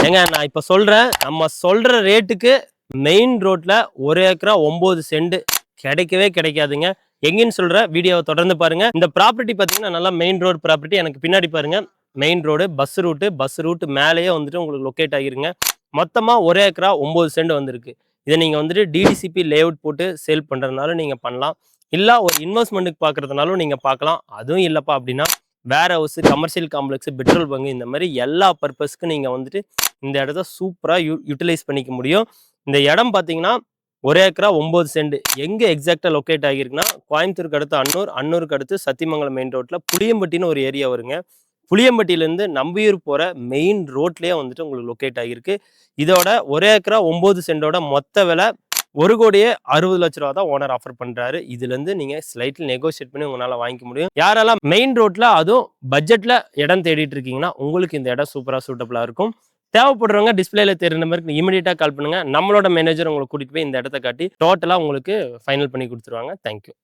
ஏங்க நான் இப்ப சொல்றேன், நம்ம சொல்ற ரேட்டுக்கு மெயின் ரோட்ல 1 ஏக்கரா 9 சென்ட் கிடைக்கவே கிடைக்காதுங்க. எங்கன்னு சொல்ற வீடியோவை தொடர்ந்து பாருங்க. இந்த ப்ராப்பர்ட்டி பாத்தீங்கன்னா நல்லா மெயின் ரோடு ப்ராப்பர்ட்டி. எனக்கு பின்னாடி பாருங்க மெயின் ரோடு, பஸ் ரூட் மேலேயே வந்துட்டு உங்களுக்கு லொக்கேட் ஆகிருங்க. மொத்தமா 1 ஏக்கரா 9 சென்ட் வந்திருக்கு. இதை நீங்க வந்துட்டு டிடிசிபி லேஅவுட் போட்டு சேல் பண்றதுனாலும் நீங்க பண்ணலாம். இல்ல ஒரு இன்வெஸ்ட்மெண்ட்டுக்கு பாக்குறதுனாலும் நீங்க பார்க்கலாம். அதுவும் இல்லப்பா அப்படின்னா warehouse, commercial complex, petrol bunk இந்த மாதிரி எல்லா பர்பஸ்க்கு நீங்க வந்துட்டு இந்த இடத்த சூப்பரா யூட்டிலைஸ் பண்ணிக்க முடியும். இந்த இடம் பார்த்தீங்கன்னா 1 ஏக்கரா 9 சென்ட். எங்க எக்ஸாக்டா லொக்கேட் ஆகிருக்குன்னா கோயம்புத்தூருக்கு அடுத்து அன்னூர், அன்னூருக்கு அடுத்து சத்தியமங்கலம் மெயின் ரோட்ல புளியம்பட்டின்னு ஒரு ஏரியா வருங்க. புளியம்பட்டியிலேருந்து நம்பியூர் போற மெயின் ரோட்லயே வந்துட்டு உங்களுக்கு லொக்கேட் ஆகிருக்கு. இதோட 1 ஏக்கரா 9 சென்டோட மொத்த விலை 1,60,00,000 ரூபா தான் ஓனர் ஆஃபர் பண்றாரு. இதுல இருந்து நீங்க ஸ்லைட்லி நெகோசியேட் பண்ணி உங்களால வாங்கிக்க முடியும். யாரெல்லாம் மெயின் ரோட்ல அதுவும் பட்ஜெட்ல இடம் தேடிட்டு இருக்கீங்கன்னா உங்களுக்கு இந்த இடம் சூப்பரா சூட்டபிளா இருக்கும். தேவைப்படுறவங்க டிஸ்பிளேல தெரியுற நம்பருக்கு இமீடியட்டா கால் பண்ணுங்க. நம்மளோட மேனேஜர் உங்களை கூட்டிட்டு போய் இந்த இடத்த காட்டி டோட்டலா உங்களுக்கு ஃபைனல் பண்ணி கொடுத்துருவாங்க. தேங்க்யூ.